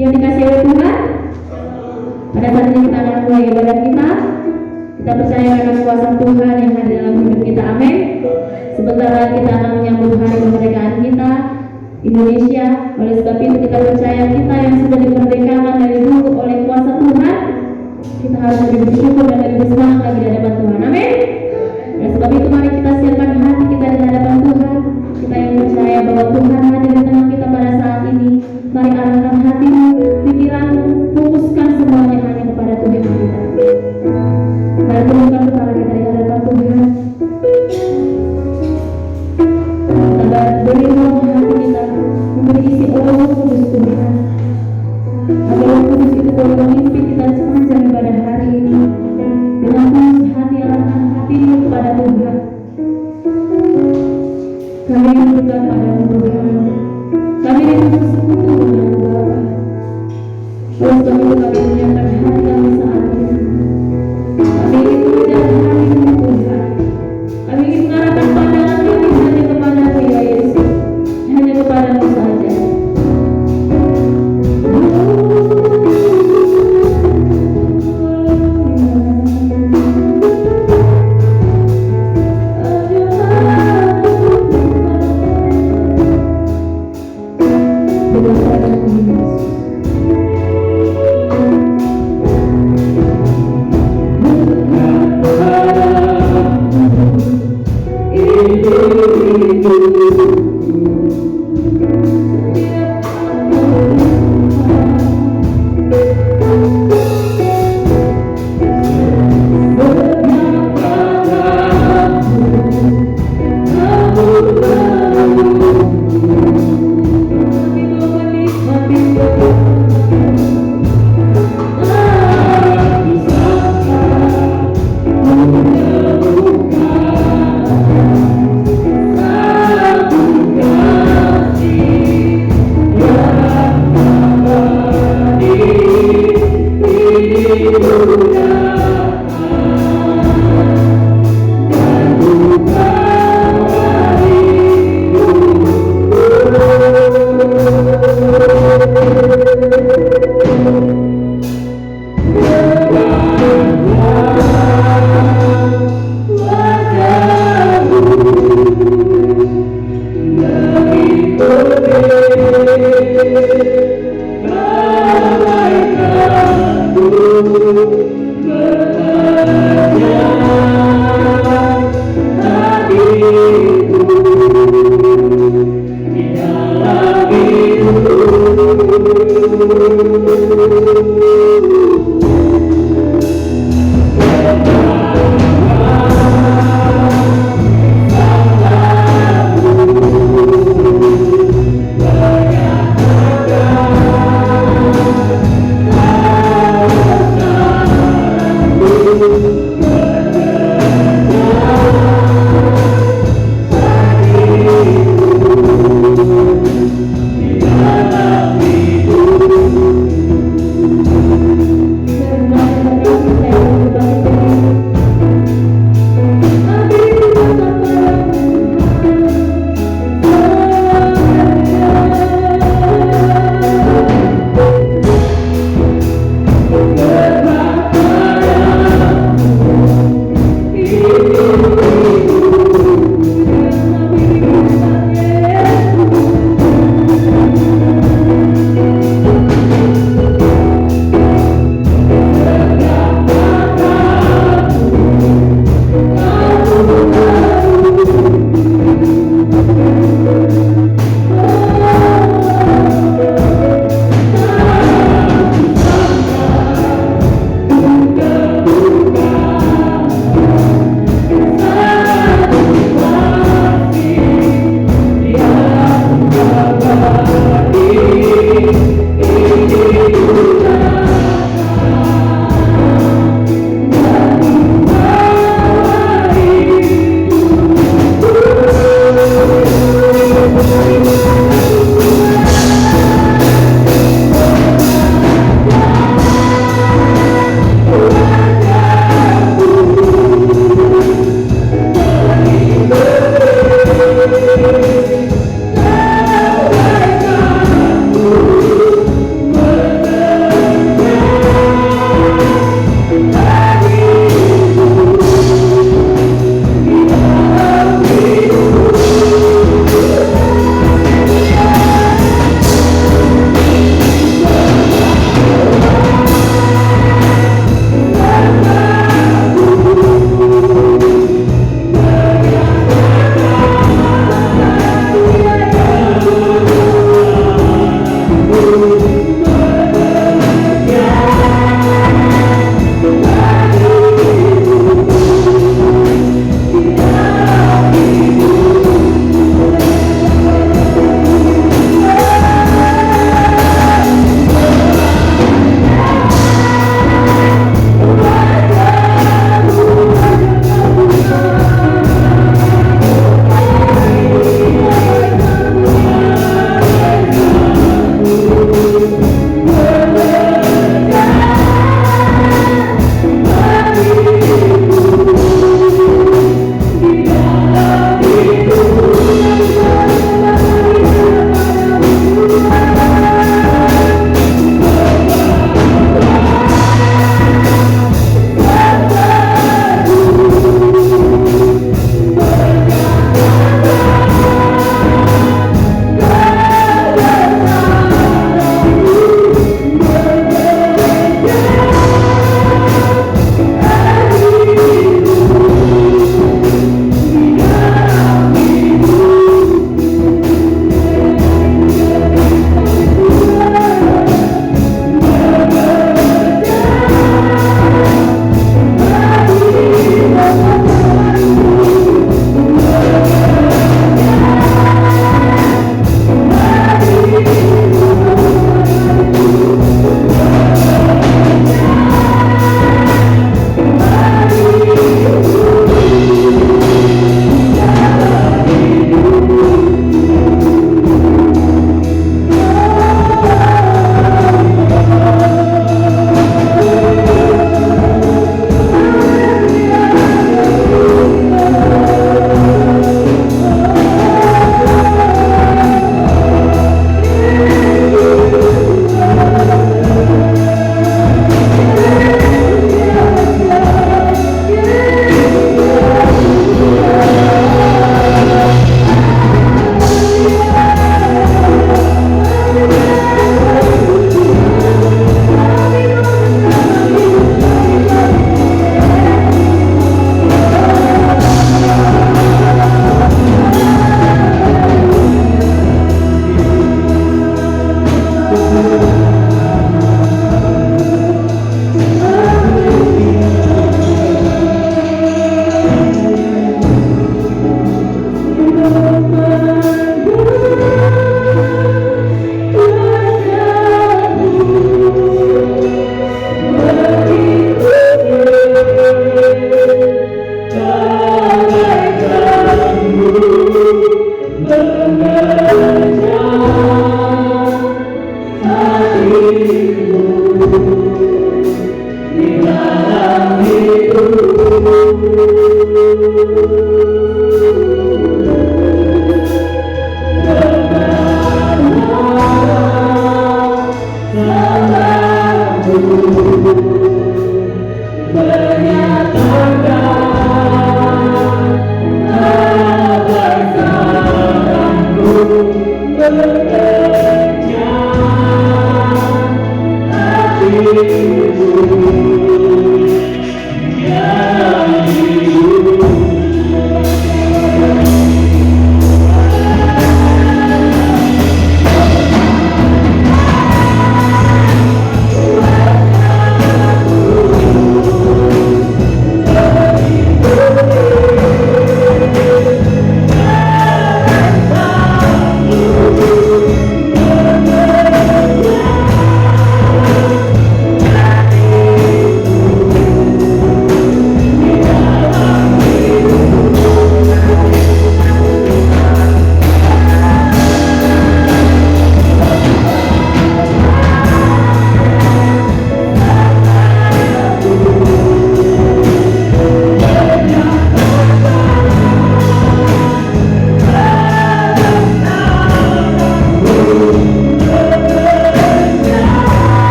yang dikasihi oleh Tuhan. Pada saat ini kita akan mulai ibadah kita. Kita percaya akan kuasa Tuhan yang ada dalam hidup kita. Amin. Sebentar lagi kita akan menyambut hari kemerdekaan kita, Indonesia. Oleh sebab itu kita percaya kita yang sudah dimerdekakan dari dulu oleh kuasa Tuhan, kita harus lebih bersyukur dan lebih bersemangat lagi di hadapan Tuhan. Amin. Oleh sebab itu mari kita siapkan hati kita di hadapan Tuhan. Kita yang percaya bahwa Tuhan hadir di tengah kita pada saat ini. Mari arahkan hatimu, pikiranmu, fokuskan semuanya hanya kepada Tuhan kita. Mari tundukkan kepala kita di hadapan Tuhan. Kita beri ruang hati kita, memberi isi Roh Kudus Tuhan. Agar Roh Kudus itu boleh memimpin kita sepanjang ibadah hari ini. Dengan tulus hati, arahkan hatimu kepada Tuhan. Kami rindukan padamu Tuhan. Kami rindu bersekutu dengan Bapa. Oleh sebab itu kami menyiapkan hati kami saat ini. Kami ingin mengejar harimu Tuhan. Kami ingin mengarahkan pandangan kami hanya kepadamu ya Yesus. Hanya kepadamu saja.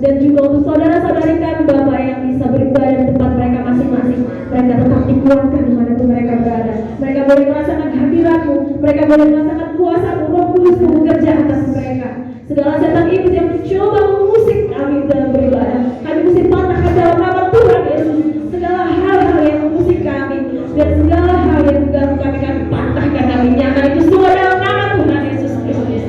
Dan juga untuk saudara-saudari kami Bapak yang bisa beribadah di tempat mereka masing-masing, mereka tetap dikuatkan dimanapun mereka berada. Mereka boleh merasakan hadirat-Mu, mereka boleh merasakan kuasa-Mu, Roh Kudus bekerja atas mereka. Segala setan iblis yang mencoba mengusik kami dalam beribadah, kami mesti patahkan dalam nama Tuhan Yesus. Segala hal-hal yang mengusik kami dan segala hal yang mengganggu kami patahkan, kami nyatakan itu semua dalam nama Tuhan Yesus Kristus.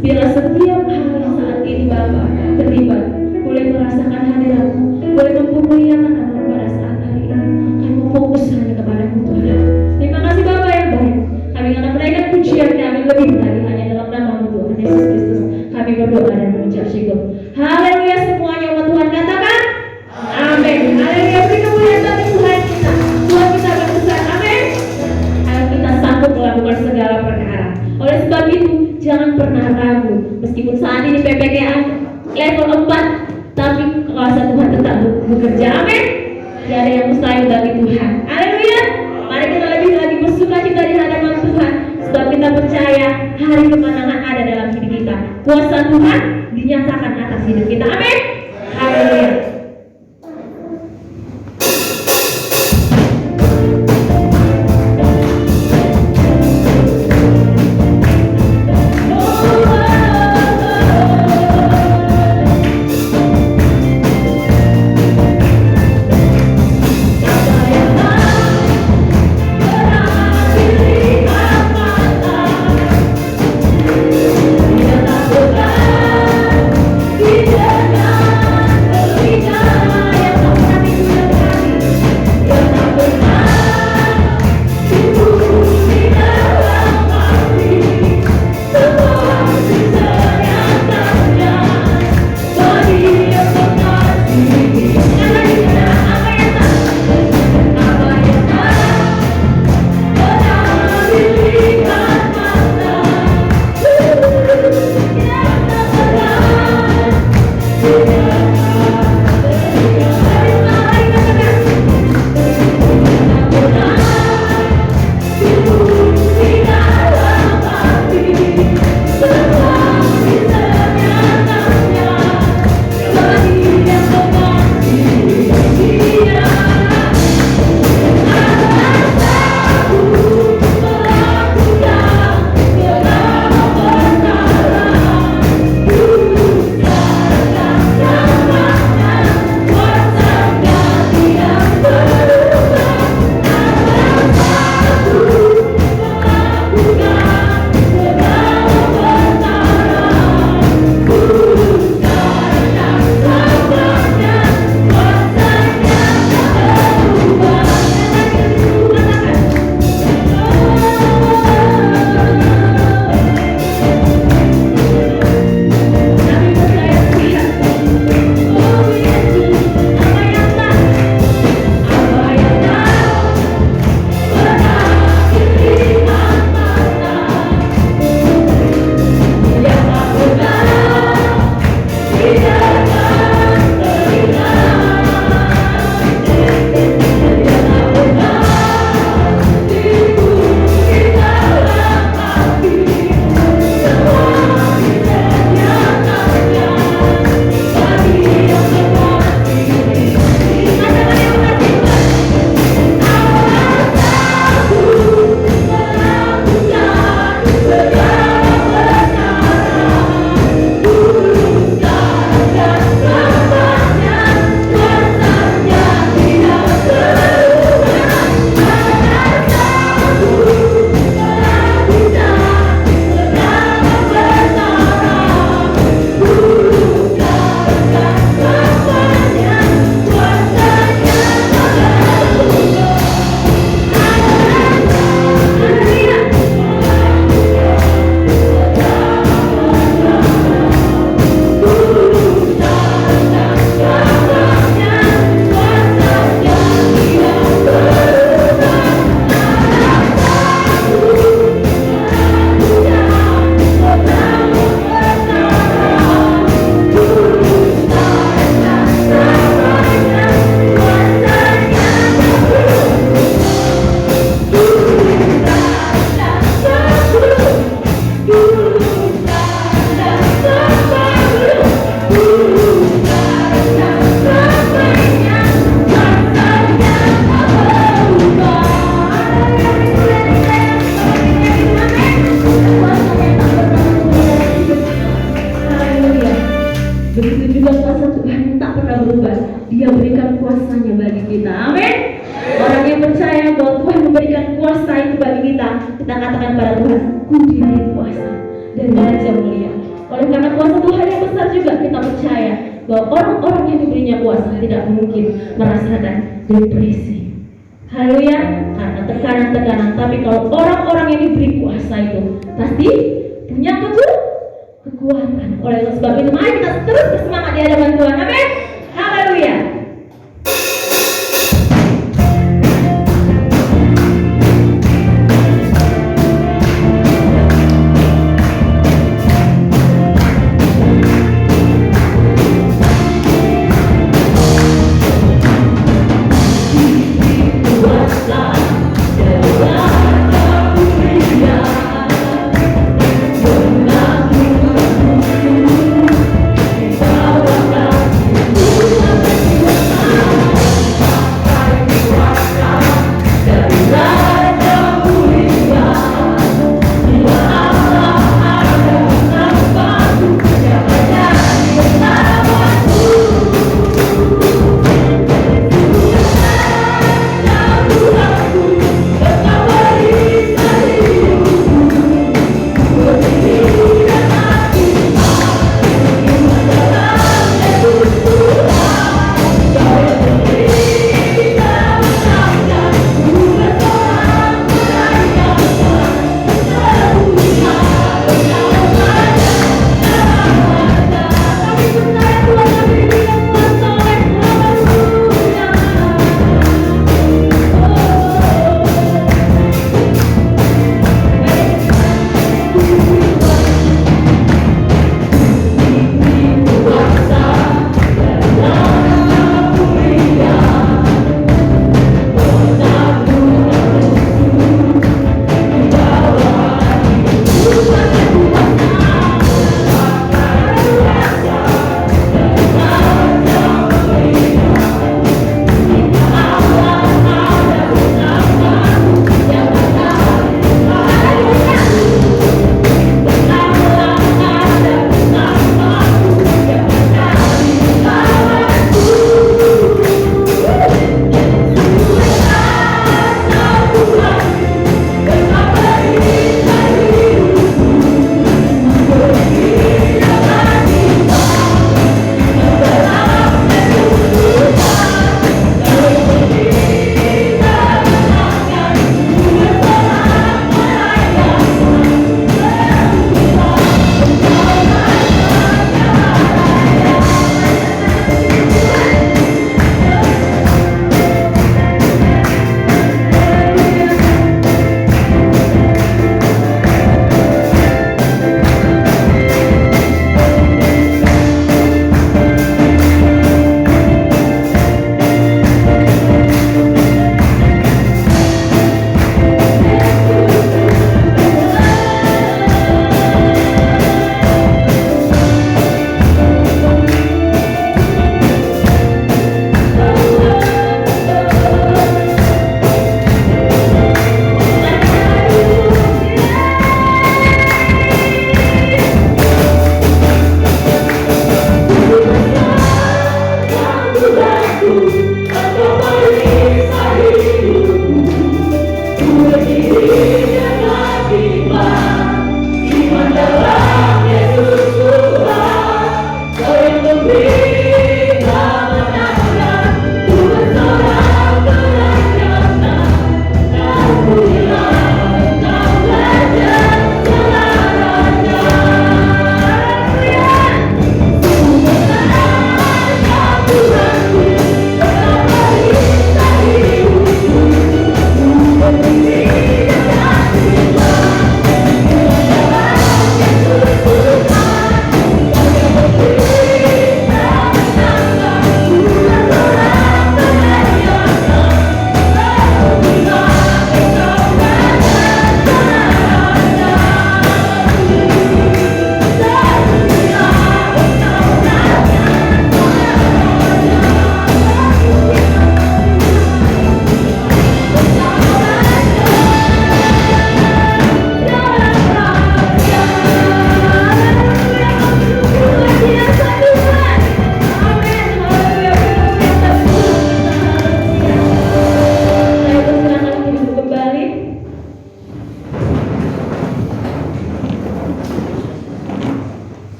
Biarlah setiap hal yang saat ini Bapak terlibat boleh merasakan hadirat-Mu, boleh mempermuliakan nama pada saat hari ini. Kami fokus hanya kepada-Mu Tuhan. Terima kasih Bapak yang baik. Kami akan menaikkan pujian kami lebih lagi hanya dalam nama-Mu Tuhan Yesus Kristus. Kami berdoa dan mengucap syukur. Haleluya, semuanya umat Tuhan katakan amin. Haleluya, beri kemuliaan bagi Tuhan kita. Tuhan kita berbesar, amin. Ayo kita sanggup melakukan segala perkara. Oleh sebab itu jangan pernah ragu. Meskipun saat ini PPKA level 4, tapi kuasa Tuhan tetap bekerja, amin. Tidak ada yang mustahil bagi Tuhan. Haleluya. Mari kita lebih lagi bersukacita di hadapan Tuhan, sebab kita percaya hari kemenangan ada dalam hidup kita. Kuasa Tuhan dinyatakan atas hidup kita, amin. Haleluya. Apa yang kita katakan pada Tuhan, ku diberi kuasa dan raja mulia. Oleh karena kuasa Tuhan yang besar juga, kita percaya bahwa orang-orang yang diberinya kuasa tidak mungkin merasakan depresi. Haleluya, karena tekanan-tekanan. Tapi kalau orang-orang yang diberi kuasa itu pasti punya kekuatan. Oleh sebab itu mari kita terus bersemangat di hadapan Tuhan. Amin. Haleluya.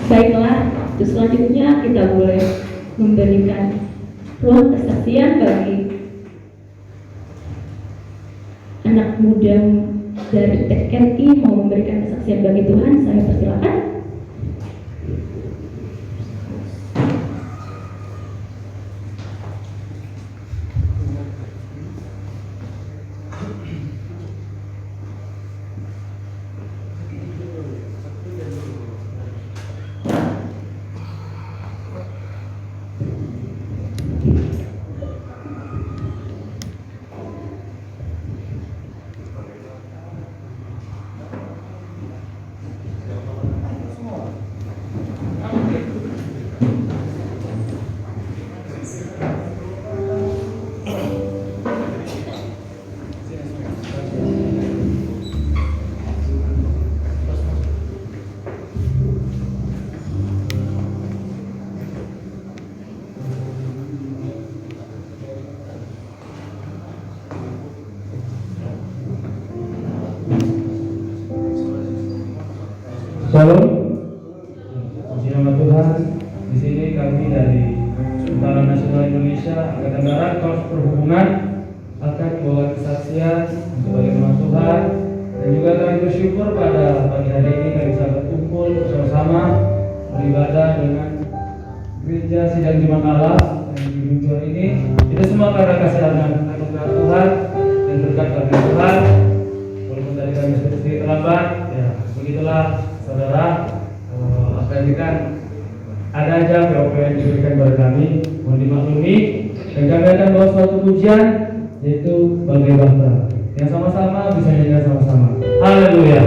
Baiklah, terus selanjutnya kita boleh memberikan ruang kesaksian bagi anak muda dari TKI mau memberikan kesaksian bagi Tuhan. Saya persilakan. Shalom, puji nama Tuhan. Di sini kami dari Tentara Nasional Indonesia Angkatan Darat Korps Perhubungan akan membawa kesaksian untuk bagaimana Tuhan, dan juga kami bersyukur pada pagi hari ini kami bisa berkumpul bersama-sama beribadah dengan gereja sidang Jemaat Allah yang di Lumpur ini. Kita semua karena kasih anugerah Tuhan dan berkat dari Tuhan. Walaupun tadi kami sedikit terlambat, ya begitulah. Saudara, apa yang kan ada aja POP yang diberikan kepada kami, mohon dimaklumi. Dan kami akan bawa suatu pujian, yaitu Bagai Bangsa, yang sama-sama bisa nyanyi sama-sama. Haleluya.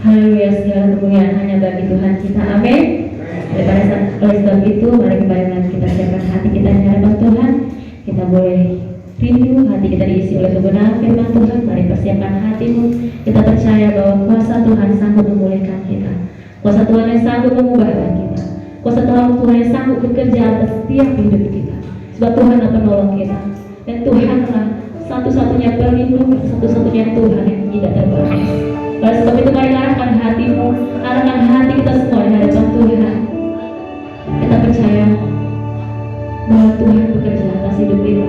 Haleluya, segala kemuliaan hanya bagi Tuhan kita. Amin. Oleh sebab itu, mari kembali kita siapkan hati kita di hadapan Tuhan. Kita boleh rindu hati kita diisi oleh kebenaran firman Tuhan. Mari persiapkan hatimu. Kita percaya bahwa kuasa Tuhan sanggup memulihkan kita. Kuasa Tuhan yang sanggup mengubahkan kita. Kuasa Tuhan yang sanggup bekerja atas setiap hidup kita. Sebab Tuhan akan menolong kita. Dan Tuhanlah satu-satunya pelindung, satu-satunya Tuhan yang tidak terbatas. Oleh sebab itu mari arahkan hatimu, arahkan hati kita semua di hadapan Tuhan. Kita percaya bahwa Tuhan bekerja atas hidup kita.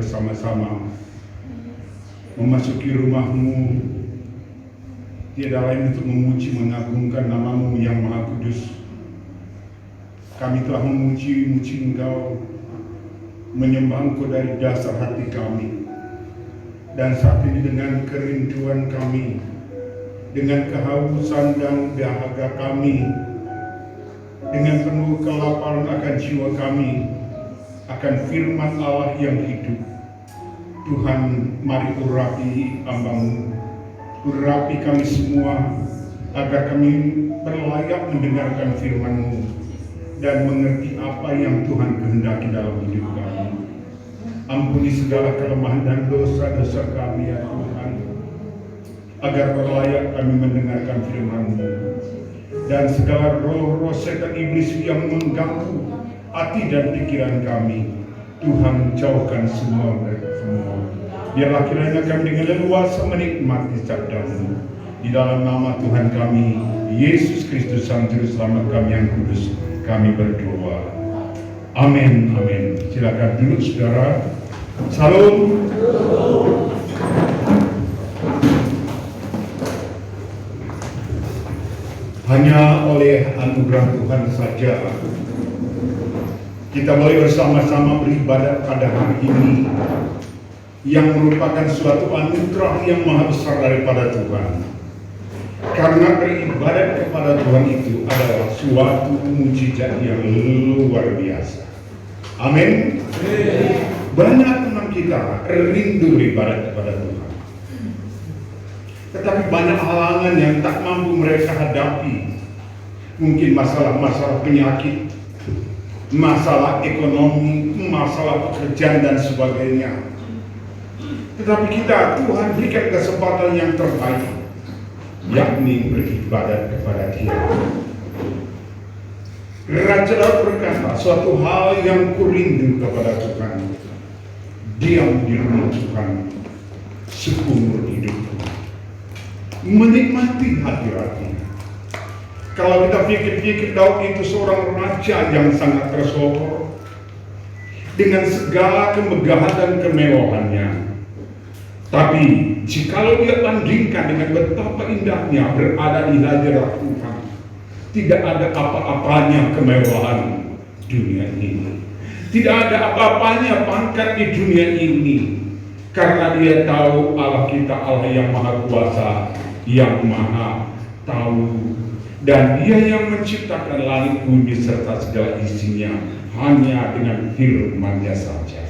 bersama-sama memasuki rumah-Mu, tiada lain untuk memuji mengagungkan nama-Mu yang Maha Kudus. Kami telah memuji-muji Engkau, menyembah Engkau dari dasar hati kami. Dan saat ini dengan kerinduan kami, dengan kehausan dan dahaga kami, dengan penuh kelaparan akan jiwa kami, akan firman Allah yang hidup. Tuhan, mari urapi hamba-Mu, urapi kami semua, agar kami berlayak mendengarkan firman-Mu dan mengerti apa yang Tuhan kehendaki dalam hidup kami. Ampuni segala kelemahan dan dosa-dosa kami ya Tuhan, agar berlayak kami mendengarkan firman-Mu. Dan segala roh-roh setan iblis yang mengganggu hati dan pikiran kami, Tuhan jauhkan semua mereka semua. Biarlah kiranya kami dengan leluasa menikmati sabda-Mu. Di dalam nama Tuhan kami, Yesus Kristus Sang Juru Selamat kami yang kudus, kami berdoa. Amin, amin. Silakan duduk saudara. Salam. Hanya oleh anugerah Tuhan saja kita boleh bersama-sama beribadat pada hari ini, yang merupakan suatu anugerah yang maha besar daripada Tuhan. Karena beribadat kepada Tuhan itu adalah suatu mujizat yang luar biasa. Amin. Banyak teman kita rindu beribadat kepada Tuhan, tetapi banyak halangan yang tak mampu mereka hadapi. Mungkin masalah-masalah penyakit, masalah ekonomi, masalah pekerjaan dan sebagainya. Tetapi Tuhan berikan kesempatan yang terbaik yakni beribadat kepada Dia. Raja Daud berkata, suatu hal yang kurindu kepada Tuhan, diam di rumah Tuhan seumur hidupku, menikmati hadirat-Nya. Kalau kita pikir-pikir, Daud itu seorang raja yang sangat tersohor dengan segala kemegahan dan kemewahannya. Tapi jikalau dia bandingkan dengan betapa indahnya berada di hadirat Tuhan, tidak ada apa-apanya kemewahan dunia ini. Tidak ada apa-apanya pangkat di dunia ini. Karena dia tahu Allah kita Allah yang maha kuasa, yang maha tahu. Dan dia yang menciptakan langit bumi serta segala isinya hanya dengan firman-Nya saja.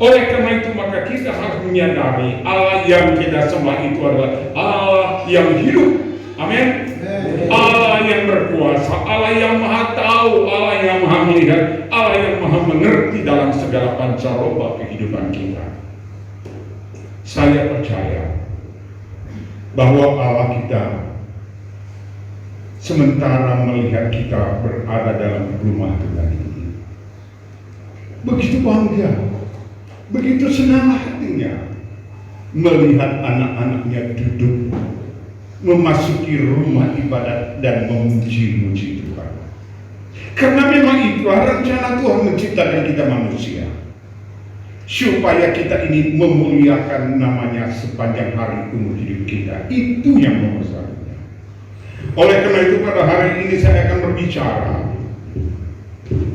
Oleh karena itu maka kita harus menyadari Allah yang kita sembah itu adalah Allah yang hidup. Amin. Allah yang berkuasa, Allah yang maha tahu, Allah yang maha melihat, Allah yang maha mengerti dalam segala pancaroba kehidupan kita. Saya percaya bahwa Allah kita sementara melihat kita berada dalam rumah Tuhan ini, begitu bangga, begitu senang hatinya melihat anak-anaknya duduk memasuki rumah ibadat dan memuji-muji Tuhan. Karena memang itu rencana Tuhan menciptakan kita manusia, supaya kita ini memuliakan namanya sepanjang hari umur hidup kita. Itu yang nomor satu. Oleh karena itu pada hari ini saya akan berbicara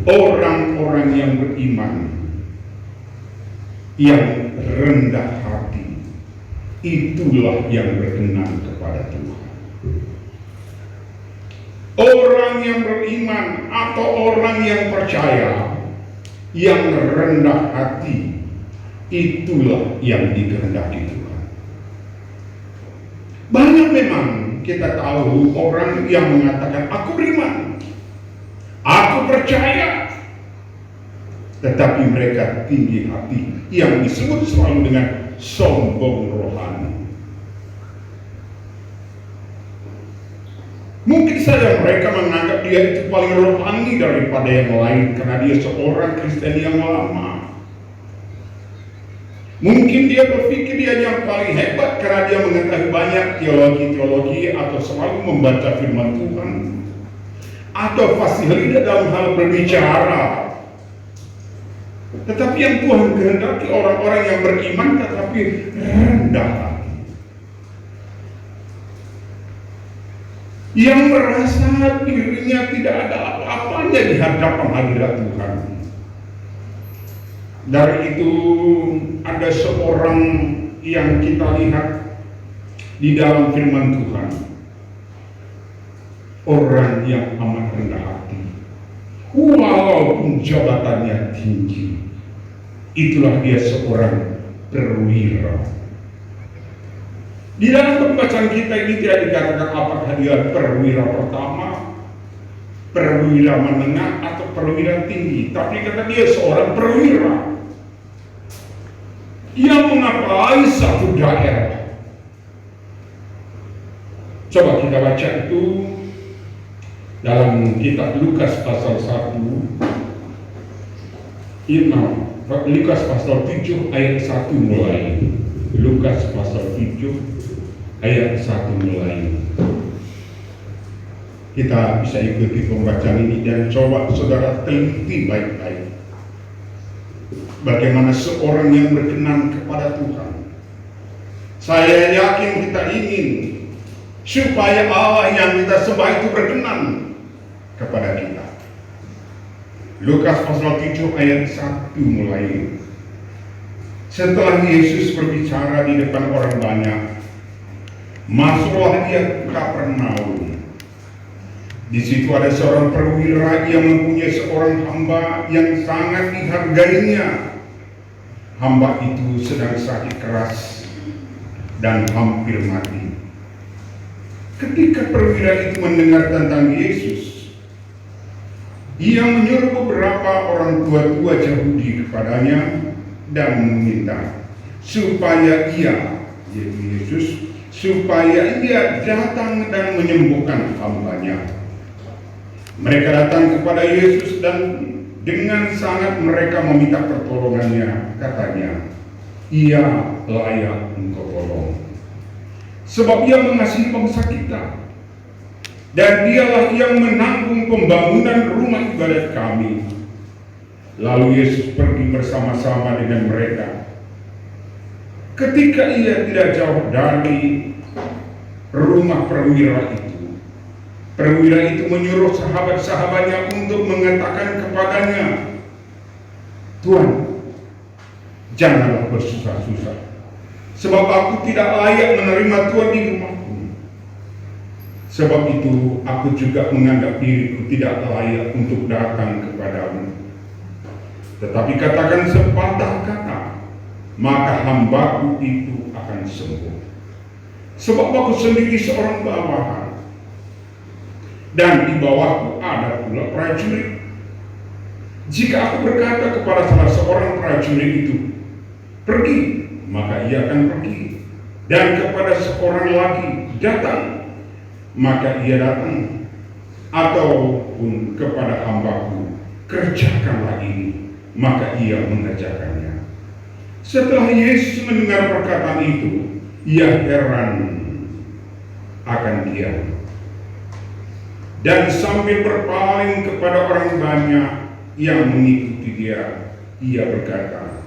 orang-orang yang beriman, yang rendah hati, itulah yang berkenan kepada Tuhan. Orang yang beriman atau orang yang percaya, yang rendah hati, itulah yang dikehendaki Tuhan. Banyak memang kita tahu orang yang mengatakan aku beriman, aku percaya, tetapi mereka tinggi hati, yang disebut selalu dengan sombong rohani. Mungkin saja mereka menganggap dia itu paling rohani daripada yang lain karena dia seorang Kristen yang lama. Mungkin dia berpikir dia yang paling hebat karena dia mengetahui banyak teologi-teologi atau selalu membaca firman Tuhan, atau fasih lidah dalam hal berbicara. Tetapi yang Tuhan kehendaki orang-orang yang beriman tetapi rendah hati, yang merasa dirinya tidak ada apa-apanya di hadapan hadirat Tuhan. Dari itu ada seorang yang kita lihat di dalam firman Tuhan, orang yang amat rendah hati, walaupun jabatannya tinggi. Itulah dia seorang perwira. Di dalam pembacaan kita ini tidak dikatakan apakah dia perwira pertama, perwira menengah, atau perwira tinggi, tapi kata dia seorang perwira yang mengapai satu daerah. Coba kita baca itu dalam kitab Lukas pasal 1, Lukas pasal 7 ayat 1 mulai. Lukas pasal 7 ayat 1 mulai. Kita bisa ikuti pembacaan ini dan coba saudara teliti baik-baik bagaimana seorang yang berkenan kepada Tuhan. Saya yakin kita ingin supaya Allah yang kita sembah itu berkenan kepada kita. Lukas pasal 7 ayat 1 mulai. Setelah Yesus berbicara di depan orang banyak, masuklah dia ke Kapernaum. Di situ ada seorang perwira yang mempunyai seorang hamba yang sangat dihargainya. Hamba itu sedang sakit keras dan hampir mati. Ketika perwira itu mendengar tentang Yesus, ia menyuruh beberapa orang tua-tua Yahudi kepadanya dan meminta supaya ia, yaitu Yesus, supaya ia datang dan menyembuhkan hamba-Nya. Mereka datang kepada Yesus dan dengan sangat mereka meminta pertolongannya. Katanya, ia layak engkau tolong, sebab ia mengasihi bangsa kita, dan dialah yang menanggung pembangunan rumah ibadat kami. Lalu Yesus pergi bersama-sama dengan mereka. Ketika ia tidak jauh dari rumah perwira itu, perwira itu menyuruh sahabat-sahabatnya untuk mengatakan kepadanya, Tuhan, janganlah bersusah-susah, sebab aku tidak layak menerima Tuhan di rumahku. Sebab itu aku juga menganggap diriku tidak layak untuk datang kepadamu. Tetapi katakan sepatah kata, maka hambaku itu akan sembuh. Sebab aku sendiri seorang bawahan, dan di bawahku ada pula prajurit. Jika aku berkata kepada salah seorang prajurit itu, pergi, maka ia akan pergi. Dan kepada seorang lagi, datang, maka ia datang. Ataupun kepada hambaku, kerjakanlah ini, maka ia mengerjakannya. Setelah Yesus mendengar perkataan itu, ia heran akan dia. Dan sambil berpaling kepada orang banyak yang mengikuti dia, ia berkata,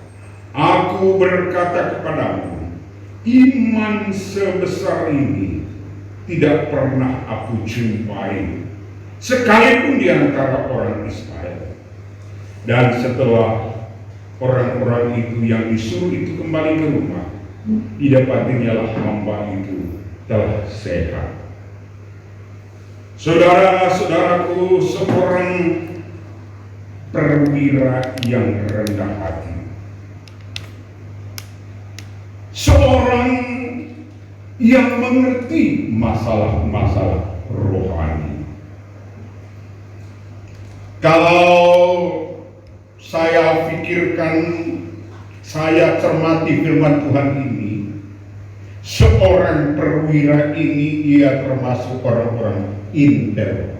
aku berkata kepadamu, iman sebesar ini tidak pernah aku jumpai, sekalipun di antara orang Israel. Dan setelah orang-orang itu yang disuruh itu kembali ke rumah, didapatinya hamba itu telah sehat. Saudara-saudaraku, seorang perwira yang rendah hati, seorang yang mengerti masalah-masalah rohani. Kalau saya pikirkan, saya cermati firman Tuhan ini, seorang perwira ini ia termasuk orang-orang intel.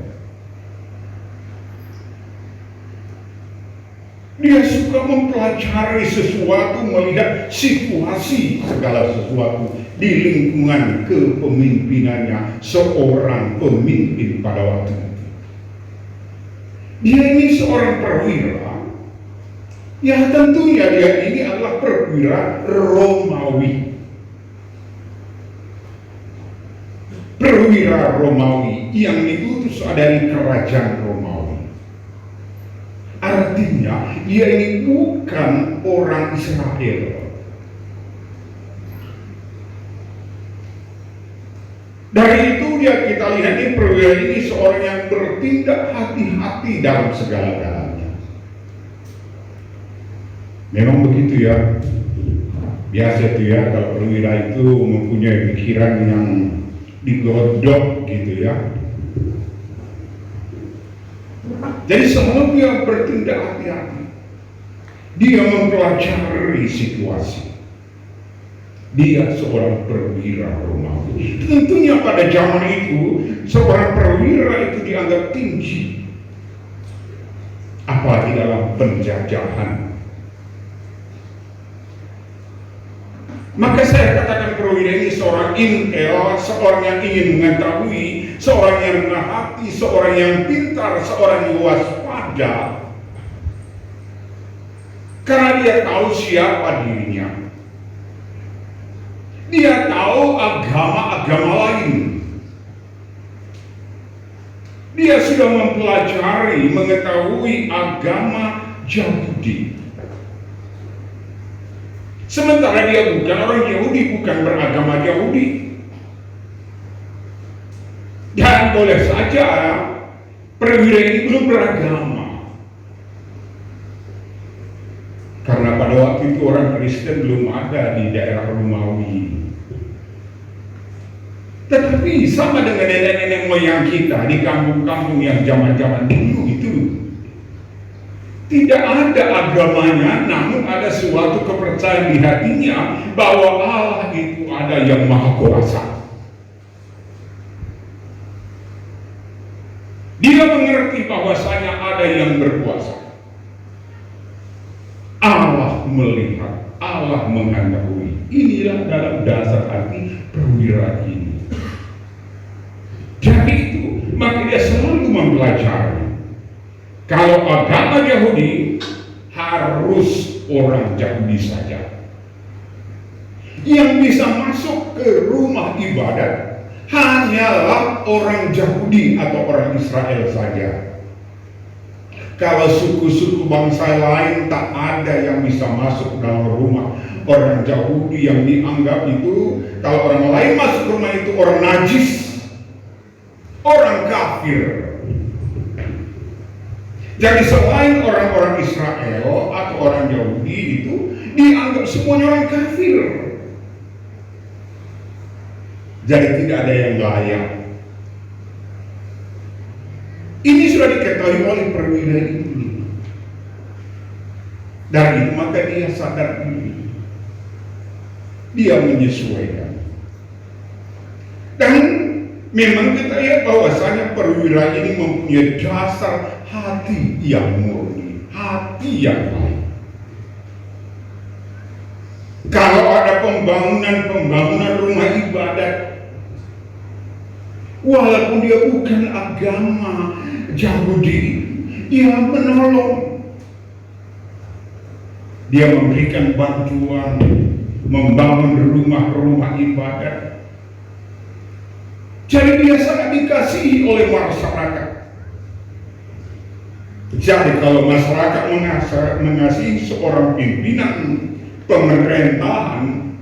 Dia suka mempelajari sesuatu, melihat situasi segala sesuatu di lingkungan kepemimpinannya seorang pemimpin pada waktu itu. Dia ini seorang perwira. Ya tentunya dia ini adalah perwira Romawi. Perwira Romawi yang diutus dari kerajaan Romawi. Artinya dia ini bukan orang Israel. Dari itu kita lihat ini perwira ini seorang yang bertindak hati-hati dalam segala-galanya. Memang begitu ya. Biasa itu ya, kalau perwira itu mempunyai pikiran yang digodok gitu ya. Jadi selalu dia bertindak hati-hati. Dia mempelajari situasi. Dia seorang perwira Romawi. Tentunya pada zaman itu seorang perwira itu dianggap tinggi, apalagi dalam penjajahan. Maka saya katakan perwira ini seorang intel, seorang yang ingin mengetahui, seorang yang rendah hati, seorang yang pintar, seorang yang waspada. Karena dia tahu siapa dirinya. Dia tahu agama-agama lain. Dia sudah mempelajari, mengetahui agama Yahudi. Sementara dia bukan orang Yahudi, bukan beragama Yahudi. Dan boleh saja perwira ini belum beragama. Karena pada waktu itu orang Kristen belum ada di daerah Romawi. Tetapi sama dengan nenek-nenek moyang kita di kampung-kampung yang zaman-zaman dulu itu, tidak ada agamanya, namun ada suatu kepercayaan di hatinya bahwa Allah itu ada yang maha kuasa. Dia mengerti bahwasanya ada yang berkuasa. Allah melihat, Allah mengetahui. Inilah dalam dasar arti perwira ini. Jadi itu, maka dia selalu mempelajari. Kalau agama Yahudi harus orang Yahudi saja. Yang bisa masuk ke rumah ibadat hanyalah orang Yahudi atau orang Israel saja. Kalau suku-suku bangsa lain tak ada yang bisa masuk dalam rumah orang Yahudi, yang dianggap itu kalau orang lain masuk rumah itu orang najis, orang kafir. Jadi selain orang-orang Israel atau orang Yahudi itu dianggap semuanya orang kafir. Jadi tidak ada yang layak. Ini sudah diketahui oleh perwira ini. Dari itu maka dia sadar diri. Dia menyesuaikan. Dan memang kita lihat bahwasanya perwira ini mempunyai dasar hati yang murni, hati yang baik. Kalau ada pembangunan rumah ibadat, walaupun dia bukan agama Yahudi, dia menolong. Dia memberikan bantuan, membangun rumah-rumah ibadat. Jadi dia sangat dikasihi oleh masyarakat. Jadi kalau masyarakat mengasihi seorang pimpinan pemerintahan,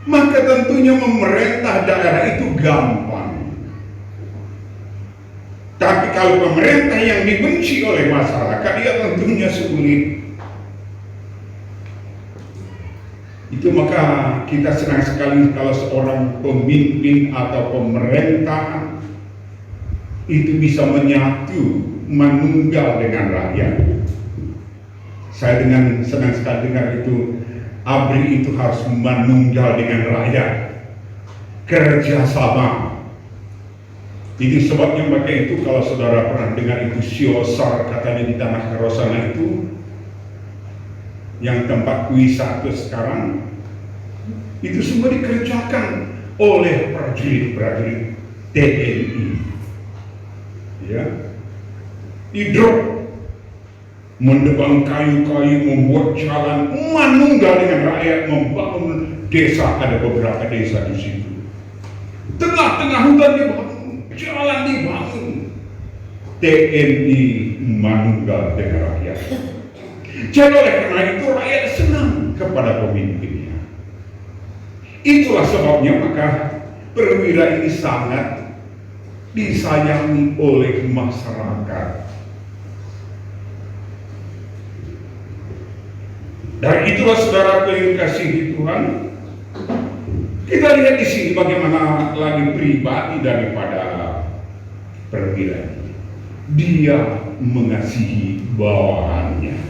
maka tentunya memerintah daerah itu gampang. Tapi kalau pemerintah yang dibenci oleh masyarakat, dia tentunya sulit. Itu maka kita senang sekali kalau seorang pemimpin atau pemerintah itu bisa menyatu, menunggal dengan rakyat. Saya senang sekali dengar itu, ABRI itu harus menunggal dengan rakyat, kerjasama. Itu sebabnya maka itu kalau saudara pernah dengar itu Siosar katanya di Tanah Karosana itu, yang tempat wisata sekarang, itu semua dikerjakan oleh prajurit-prajurit TNI. Ya, hidrop, mendebang kayu-kayu, membuat jalan, menunggal dengan rakyat, membangun desa. Ada beberapa desa di situ. Tengah-tengah hutan dibangun, jalan dibangun. TNI menunggal dengan rakyat. Jadi oleh karena itu rakyat senang kepada pemimpinnya. Itulah sebabnya maka perwira ini sangat disayangi oleh masyarakat. Dan itulah saudara yang kasih Tuhan. Kita lihat di sini bagaimana lagi pribadi daripada perwira ini. Dia mengasihi bawahannya.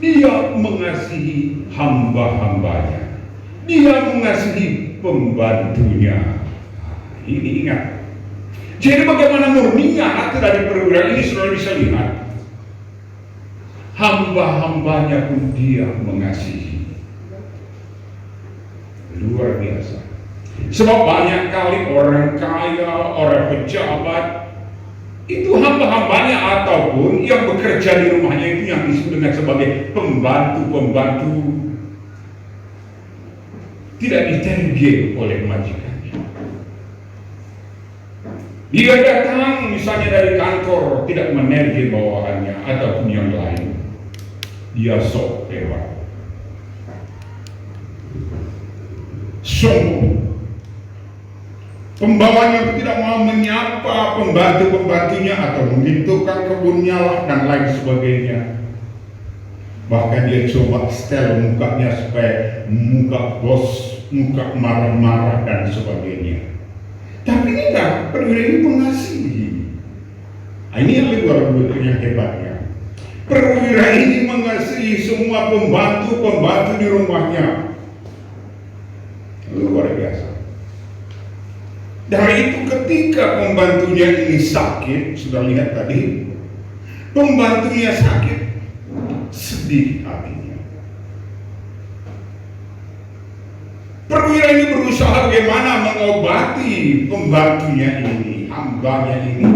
Dia mengasihi hamba-hambanya. Dia mengasihi pembantunya. Ini ingat. Jadi bagaimana murninya hati dari perwira ini saudara bisa lihat. Hamba-hambanya pun dia mengasihi. Luar biasa. Sebab banyak kali orang kaya, orang pejabat, itu hamba-hambanya ataupun yang bekerja di rumahnya itu yang disebut dengan sebagai pembantu-pembantu, tidak ditergim oleh majikannya. Dia datang misalnya dari kantor, tidak menergim bawahannya ataupun yang lain. Dia sok hebat, sombong. Pembawanya tidak mau menyapa pembantu-pembantunya atau mungkin tukang kebunnya lah dan lain sebagainya. Bahkan dia coba setel mukanya supaya muka bos, muka marah-marah dan sebagainya. Tapi tidak, perwira ini mengasihi. Ini yang luar biasa, yang hebatnya. Perwira ini mengasihi semua pembantu-pembantu di rumahnya. Luar biasa. Dari itu ketika pembantunya ini sakit, sudah lihat tadi, pembantunya sakit, sedih hatinya. Perwira ini berusaha bagaimana mengobati pembantunya ini, hambanya ini.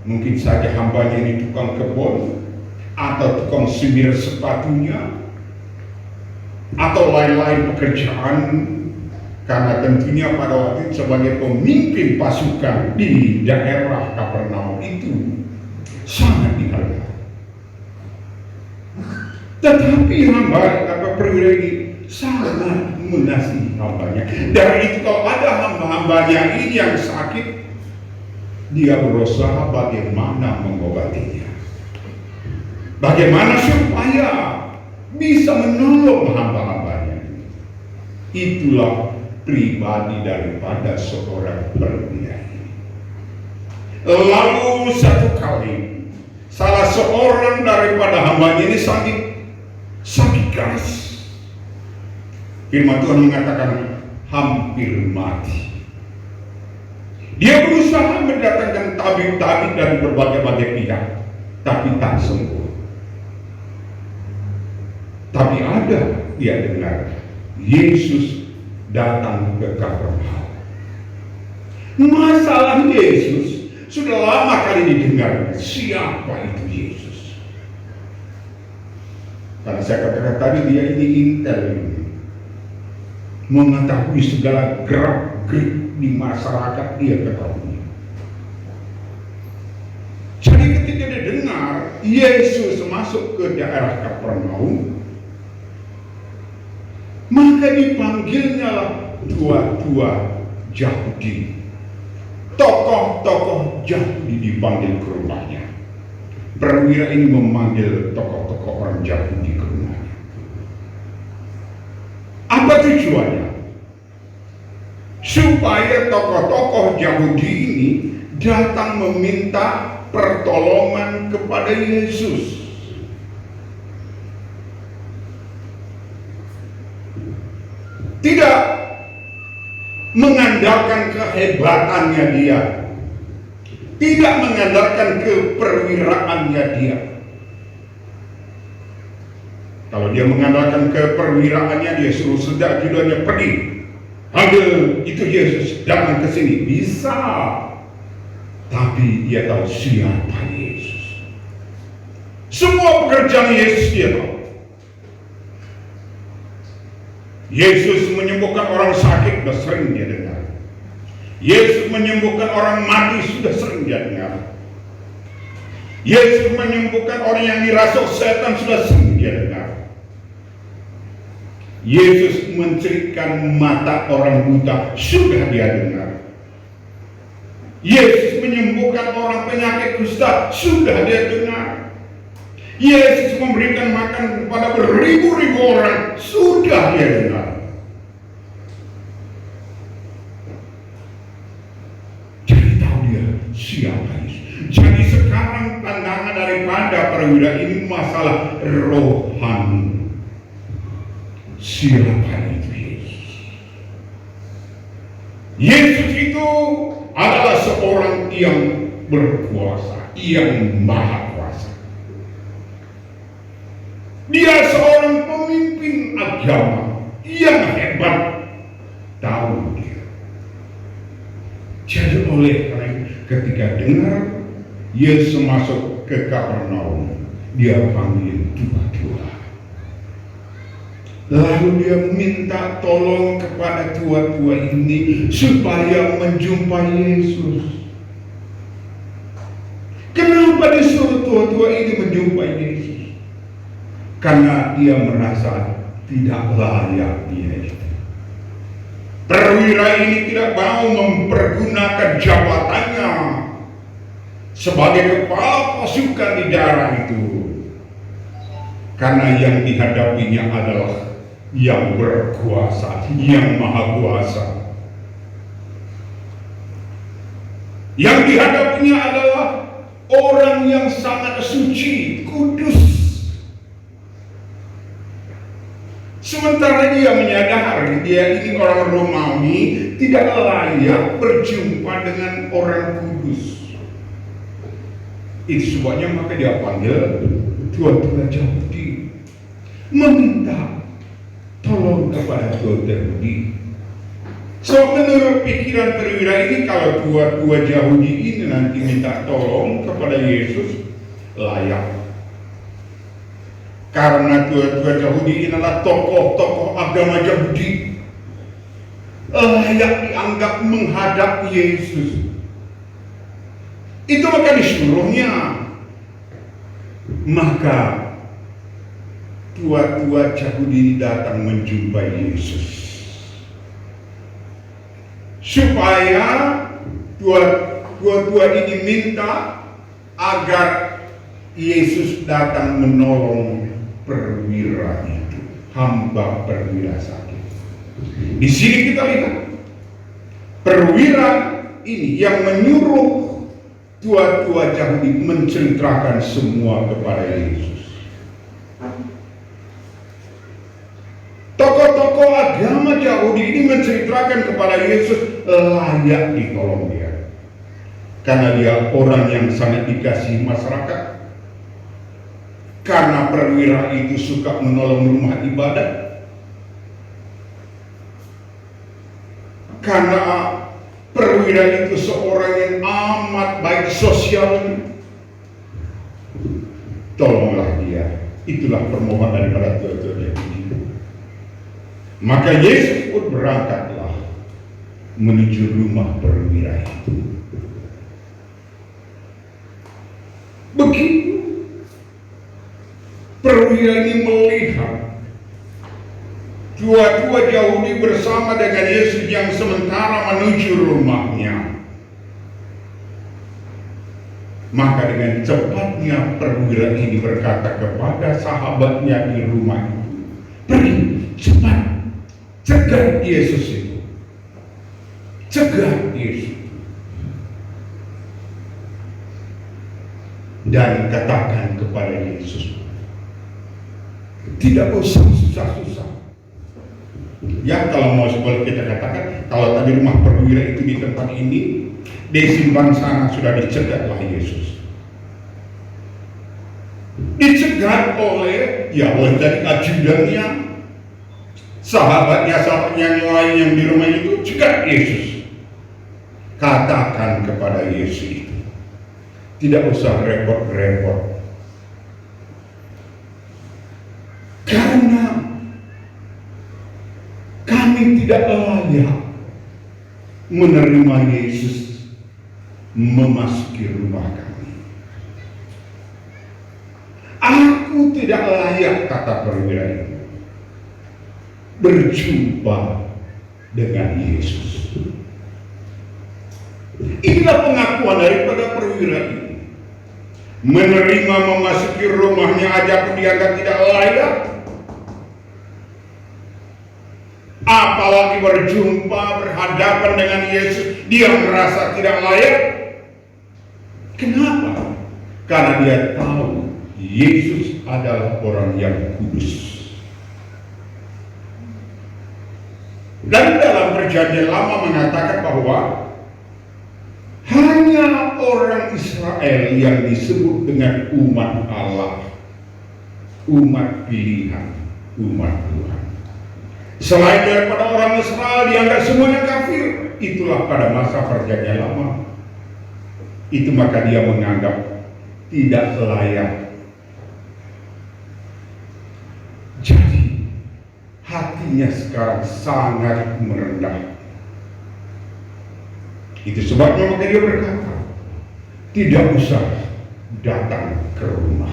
Mungkin saja hambanya ini tukang kebun, atau tukang semir sepatunya, atau lain-lain pekerjaan. Karena tentunya pada waktu itu sebagai pemimpin pasukan di daerah Kapernaum itu sangat dihargai. Tetapi perwira ini sangat mengasihi hambanya. Dari itu kalau ada hamba-hambanya ini yang sakit, dia berusaha bagaimana mengobatinya. Bagaimana supaya bisa menolong hamba-hambanya. Itulah pribadi daripada seorang perwira ini. Lalu satu kali salah seorang daripada hambanya ini sakit keras. Firman Tuhan mengatakan hampir mati. Dia berusaha mendatangkan tabib-tabib dari berbagai-bagai pihak, tapi tak sembuh. Tapi ada dia dengar Yesus datang ke Kapernaum. Masalah Yesus sudah lama kali didengar. Siapa itu Yesus? Karena saya katakan tadi dia ini intel, mengetahui segala gerak-gerik di masyarakat, dia ketahui. Jadi ketika dia dengar Yesus masuk ke daerah Kapernaum, maka dipanggilnya tua-tua Yahudi, tokoh-tokoh Yahudi dipanggil ke rumahnya. Perwira ini memanggil tokoh-tokoh orang Yahudi ke rumahnya. Apa tujuannya? Supaya tokoh-tokoh Yahudi ini datang meminta pertolongan kepada Yesus. Tidak mengandalkan kehebatannya dia, tidak mengandalkan keperwiraannya dia. Kalau dia mengandalkan keperwiraannya, dia suruh sedak-judanya pergi, ambil itu Yesus, datang ke sini, bisa. Tapi dia tahu siapa Yesus. Semua pekerjaan Yesus dia tahu. Yesus menyembuhkan orang sakit, sudah sering dia dengar. Yesus menyembuhkan orang mati, sudah sering dia dengar. Yesus menyembuhkan orang yang dirasuk setan, sudah sering dia dengar. Yesus mencerikkan mata orang buta, sudah dia dengar. Yesus menyembuhkan orang penyakit kusta, sudah dia dengar. Yesus memberikan makan kepada beribu-ribu orang, sudah dia dengar. Jadi tahu dia siapa Yesus. Jadi sekarang pandangan daripada perwira ini masalah rohani. Siapa itu Yesus? Yesus itu adalah seorang yang berkuasa, yang maha kuasa. Dia seorang pemimpin agama yang hebat, tahu dia. Jadi oleh karena ketika dengar Yesus masuk ke Kapernaum, dia panggil tua-tua. Lalu dia minta tolong kepada tua-tua ini supaya menjumpai Yesus. Kenapa disuruh tua-tua ini menjumpai Yesus? Karena dia merasa tidak layak dia itu. Perwira ini tidak mau mempergunakan jabatannya sebagai kepala pasukan di daerah itu, karena yang dihadapinya adalah yang berkuasa, yang maha kuasa. Yang dihadapinya adalah orang yang sangat suci, kudus. Sementara dia menyadari dia ini orang Romawi tidak layak berjumpa dengan orang kudus. Itu sebabnya maka dia panggil tua-tua Yahudi, meminta tolong kepada tua Yahudi. So menurut pikiran perwira ini, kalau tua-tua Yahudi ini nanti minta tolong kepada Yesus, layak. Karena tua-tua Yahudi ini adalah tokoh-tokoh agama Yahudi, layak dianggap menghadap Yesus. Itu maka disuruhnya. Maka tua-tua Yahudi datang menjumpai Yesus, supaya tua-tua ini minta agar Yesus datang menolong perwira itu, hamba perwira sakit. Di sini kita lihat perwira ini yang menyuruh tua-tua Yahudi menceritakan semua kepada Yesus. Tokoh-tokoh agama Yahudi ini menceritakan kepada Yesus, layak ditolong dia, karena dia orang yang sangat dikasihi masyarakat. Karena perwira itu suka menolong rumah ibadat, karena perwira itu seorang yang amat baik sosial. Tolonglah dia. Itulah permohonan daripada tua-tua ini. Maka Yesus pun berangkatlah menuju rumah perwira itu. Begitu perwira ini melihat tua-tua Yahudi bersama dengan Yesus yang sementara menuju rumahnya, maka dengan cepatnya perwira ini berkata kepada sahabatnya di rumah itu, pergi cepat, cegah Yesus itu, cegah Yesus, dan katakan kepada Yesus, tidak usah susah-susah. Ya, kalau mau seboleh kita katakan, kalau tadi rumah perwira itu di tempat ini, di simpan sana sudah dicegat oleh Yesus. Dicegat oleh dari ajudannya, sahabatnya yang lain yang di rumah itu, cegat Yesus. Katakan kepada Yesus itu, tidak usah repot-repot, karena kami tidak layak menerima Yesus memasuki rumah kami. Aku tidak layak, kata perwira itu, berjumpa dengan Yesus. Inilah pengakuan daripada perwira ini. Menerima memasuki rumahnya aja pun dianggap tidak layak, apalagi berjumpa, berhadapan dengan Yesus, dia merasa tidak layak. Kenapa? Karena dia tahu Yesus adalah orang yang kudus. Dan dalam perjanjian lama mengatakan bahwa hanya orang Israel yang disebut dengan umat Allah, umat pilihan, umat Tuhan. Selain daripada orang Israel dianggap semuanya kafir. Itulah pada masa perjanjian lama. Itu maka dia menganggap tidak layak. Jadi hatinya sekarang sangat merendah. Itu sebabnya maka dia berkata, tidak usah datang ke rumah.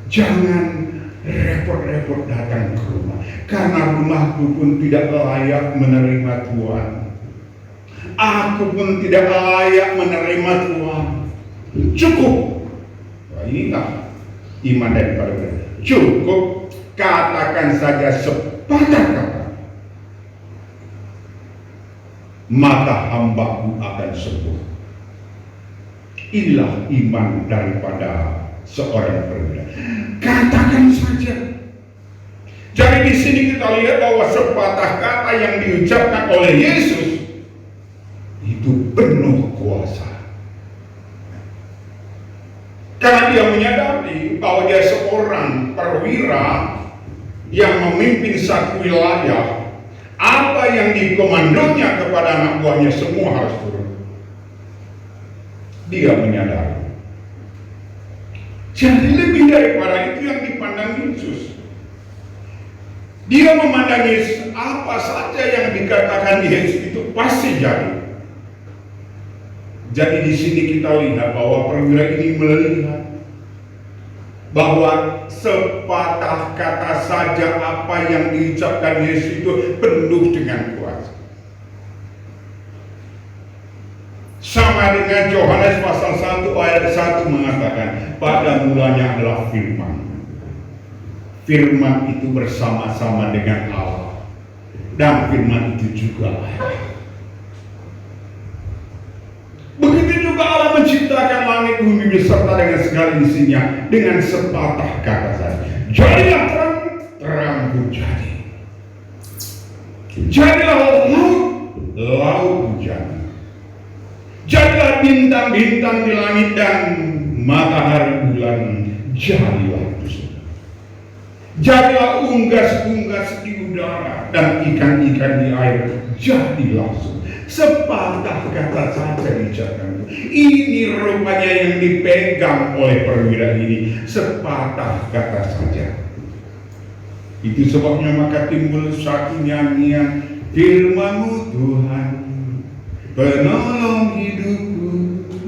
Jangan repot-repot datang ke rumah, karena rumahku pun tidak layak menerima Tuhan. Aku pun tidak layak menerima Tuhan. Cukup. Wah, inilah iman daripada mereka. Cukup, katakan saja sepatah kata, maka hambaku akan sembuh. Inilah iman daripada seorang perwira. Katakan saja, Jadi di sini kita lihat bahwa sepatah kata yang diucapkan oleh Yesus itu penuh kuasa. Karena dia menyadari bahwa dia seorang perwira yang memimpin satu wilayah. Apa yang dikomandonya kepada anak buahnya semua harus turun. Dia menyadari. Jadi lebih daripada itu yang dipandang Yesus. Dia memandang Yesus, apa saja yang dikatakan Yesus itu pasti jadi. Jadi di sini kita lihat bahwa perwira ini melihat bahwa sepatah kata saja apa yang diucapkan Yesus itu penuh dengan kuasa. Sama dengan Yohanes pasal 1 ayat 1 mengatakan, pada mulanya adalah firman. Firman itu bersama-sama dengan Allah, dan firman itu juga Allah. Begitu juga Allah menciptakan langit bumi beserta dengan segala isinya dengan sepatah kata saja. Jadilah terang, terang pun jadi. Jadilah laut, laut pun jadi. Jadilah bintang-bintang di langit dan matahari bulan, jadilah itu. Jadilah unggas-unggas di udara dan ikan-ikan di air, jadi langsung. Sepatah kata saja diucapkan. Ini rupanya yang dipegang oleh perwira ini. Sepatah kata saja. Itu sebabnya maka timbul satu nyanyian, firman-Mu Tuhan, penolong hidupku.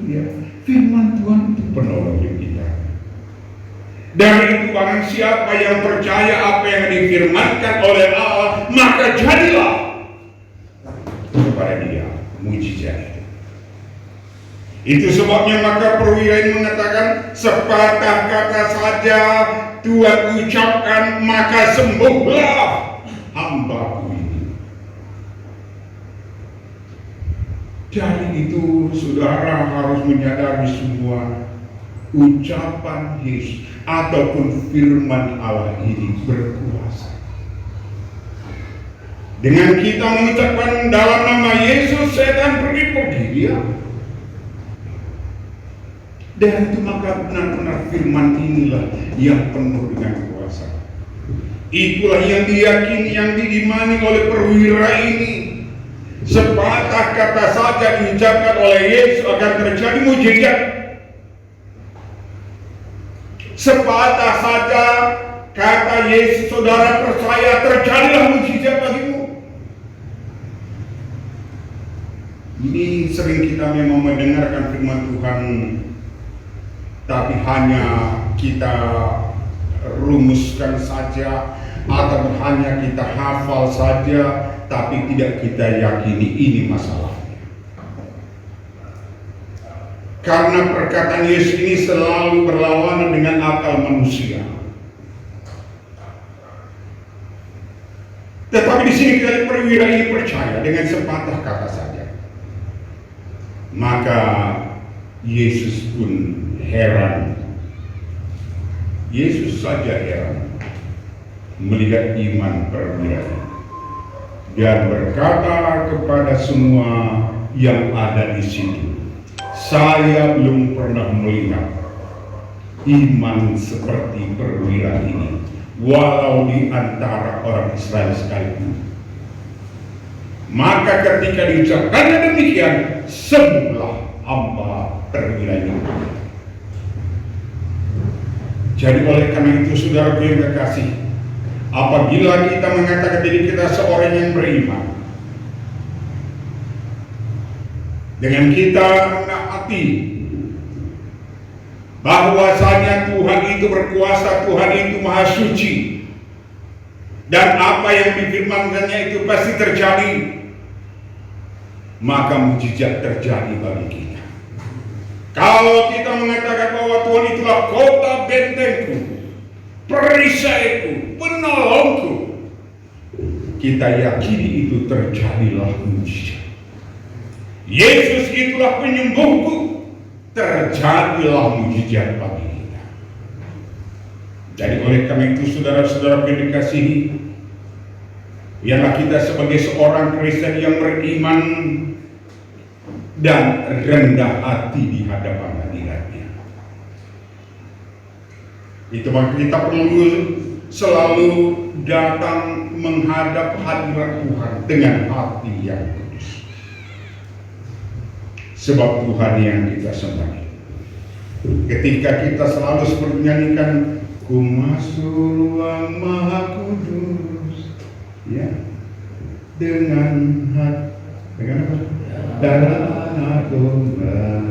Ya, firman Tuhan itu penolong hidup kita. Dari itu barang siapa yang percaya apa yang difirmankan oleh Allah, maka jadilah kepada dia mujizat. Itu sebabnya maka perwira ini mengatakan, sepatah kata saja Tuhan ucapkan, maka sembuhlah hamba-Ku ini. Jadi itu saudara harus menyadari semua ucapan Yesus ataupun firman Allah ini berkuasa. Dengan kita mengucapkan dalam nama Yesus, setan pergi-pergi dia. Dan itu maka benar-benar firman inilah yang penuh dengan kuasa. Itulah yang diyakini, yang diimani oleh perwira ini. Sepatah kata saja diucapkan oleh Yesus akan terjadi mujizat. Sepatah saja kata Yesus, saudara percaya, terjadilah mujizat bagimu. Ini sering kita memang mendengarkan firman Tuhan, tapi hanya kita rumuskan saja atau hanya kita hafal saja, tapi tidak kita yakini ini masalahnya. Karena perkataan Yesus ini selalu berlawanan dengan akal manusia. Tetapi di sini kita perwira ini percaya dengan sepatah kata saja. Maka Yesus pun heran. Yesus saja heran melihat iman perwira dan berkata kepada semua yang ada di situ, saya belum pernah melihat iman seperti perwira ini, walau di antara orang Israel sekalipun. Maka ketika diucapkannya demikian, sembuhlah hamba perwira ini. Jadi oleh karena itu saudara yang terkasih, apabila kita mengatakan diri kita seorang yang beriman, dengan kita menaati bahwasanya Tuhan itu berkuasa, Tuhan itu maha suci, dan apa yang difirmankannya itu pasti terjadi, maka mujizat terjadi bagi kita. Kalau kita mengatakan bahwa Tuhan itulah kota bentengku, perisaiku, penolongku, kita yakini itu terjadilah mujizat. Yesus itulah penyembuhku, terjadilah mujizat bagi kita. Jadi oleh karena itu saudara-saudara yang dikasihi, biarlah kita sebagai seorang Kristen yang beriman dan rendah hati di hadapan hadiratnya. Itu maka kita perlu selalu datang menghadap hadirat Tuhan dengan hati yang kudus. Sebab Tuhan yang kita sembah. Ketika kita selalu seperti menyanyikan, ku masuk ruang maha kudus, ya, dengan apa? Darah domba.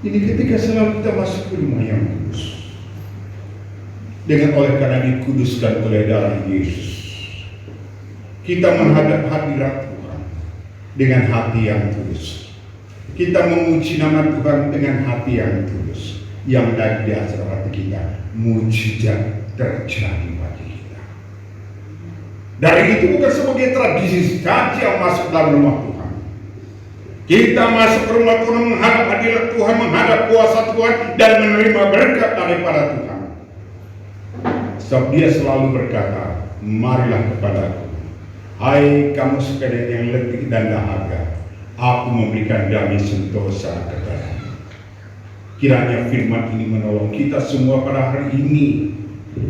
Ini ketika selalu kita masuk ke rumah yang kudus, dengan oleh karena dikuduskan oleh darah Yesus, kita menghadap hadirat Tuhan dengan hati yang tulus. Kita memuji nama Tuhan dengan hati yang tulus, yang dari dasar hati kita mujizat terjadi bagi kita. Dari itu bukan sebagai tradisi saja masuk dalam rumah Tuhan. Kita masuk ke rumah Tuhan, menghadap hadirat Tuhan, menghadap kuasa Tuhan, dan menerima berkat daripada Tuhan. Sebab Dia selalu berkata, marilah kepadaku, hai kamu sekalian yang letih dan dahaga, aku memberikan damai sentosa kepadamu. Kiranya firman ini menolong kita semua pada hari ini.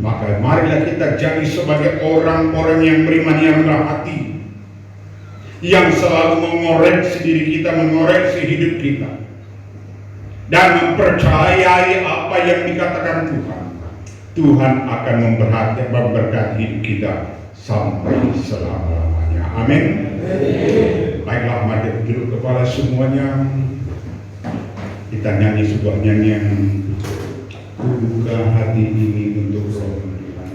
Maka marilah kita jadi sebagai orang-orang yang beriman yang rendah hati, yang selalu mengoreksi diri kita, mengoreksi hidup kita, dan mempercayai apa yang dikatakan Tuhan. Tuhan akan memberkati hidup kita sampai selama-lamanya. Amin. Baiklah, mari duduk kepala semuanya. Kita nyanyi sebuah nyanyian, ku buka hati ini untuk Roh Tuhan.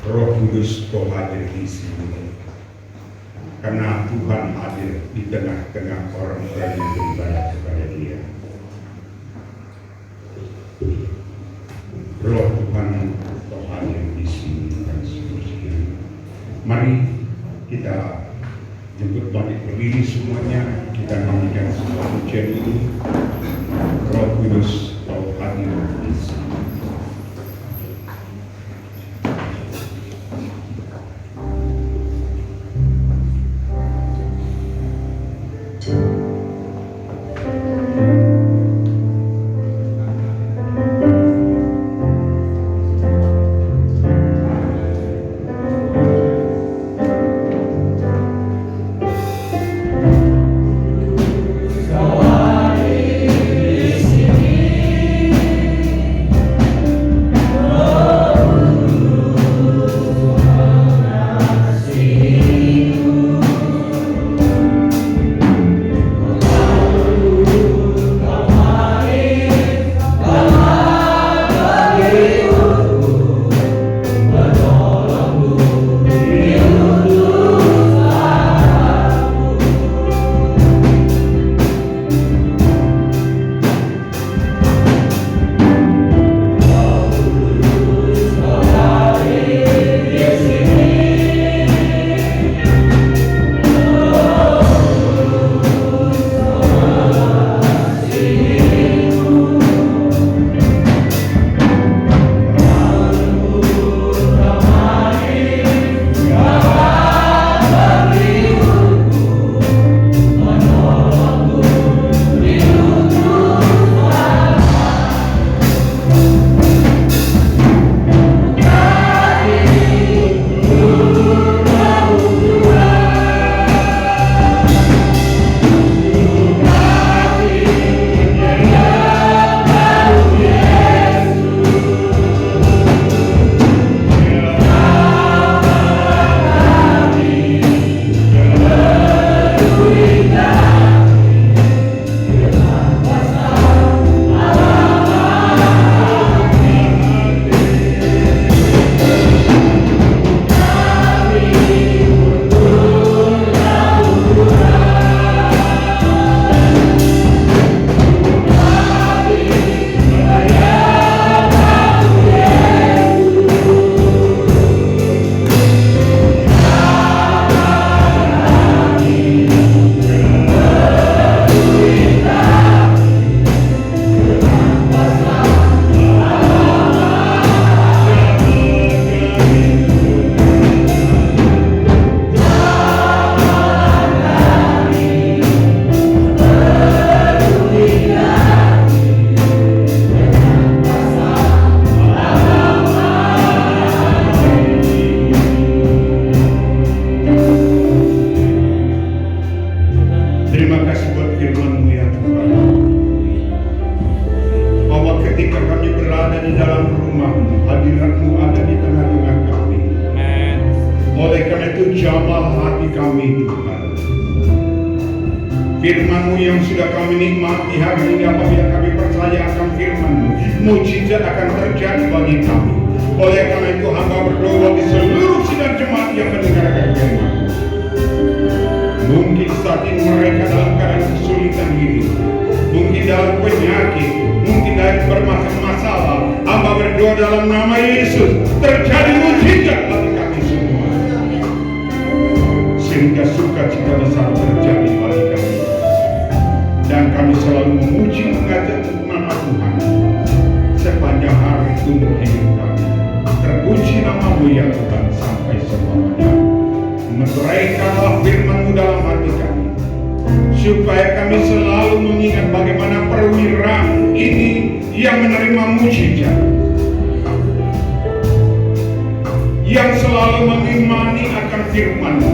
Roh Kudus, Kau hadir di sini, karena Tuhan hadir di tengah-tengah orang-orang yang beribadah kepada Dia. Roh Tuhan, Kau hadir di sini dan seterusnya. Mari kita jemput balik berdiri semuanya, kita nyanyikan sebuah pujian ini. Roh Kudus, Kau hadir di sini. Kau hadir di sini. menjamah hati kami Tuhan. Firman-Mu yang sudah kami nikmati hari ini, apabila kami percaya akan firman-Mu, mujizat akan terjadi bagi kami. Oleh karena itu hamba berdoa bagi seluruh sidang jemaat yang mendengarkan firman-Mu. Mungkin saat ini mereka dalam keadaan kesulitan hidup, mungkin dalam penyakit, mungkin dalam bermacam masalah. Hamba berdoa dalam nama Yesus, terjadi mujizat bagi kami semua, sehingga sukacita besar terjadi bagi kami, dan kami selalu memuji mengajak nama Tuhan sepanjang hari umur hidup kami. Terpuji nama-Mu ya Tuhan sampai selamanya. Meteraikanlah firman-Mu dalam hati kami, supaya kami selalu mengingat bagaimana perwira ini yang menerima mujizat, yang selalu mengimani akan firman-Mu.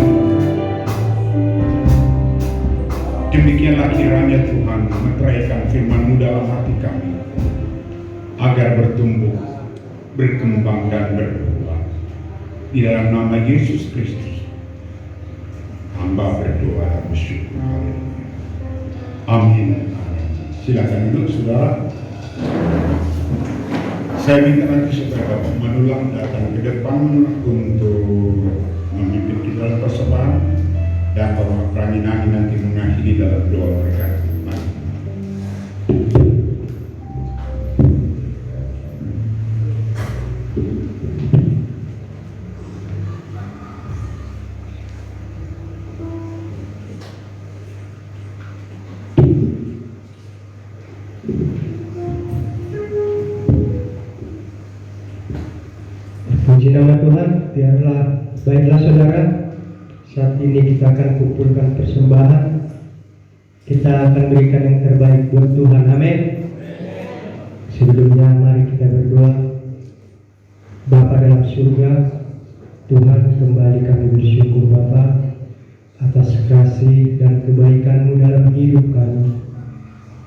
Demikianlah kiranya Tuhan meteraikan firman-Mu dalam hati kami, agar bertumbuh, berkembang dan berbuah. Di dalam nama Yesus Kristus hamba berdoa dan bersyukur. Amin. Silakan duduk saudara. Saya minta nanti supaya Bapak Manulang datang ke depan untuk memimpin kita dalam persembahan, dan Bapak Praninani nanti mengakhiri dalam doa berkat. Mari. Puji nama Tuhan. Baiklah saudara, saat ini kita akan kumpulkan persembahan. Kita akan berikan yang terbaik buat Tuhan. Amin. Sebelumnya mari kita berdoa. Bapa dalam surga, Tuhan, kembali kami bersyukur Bapa atas kasih dan kebaikan-Mu dalam hidup kami.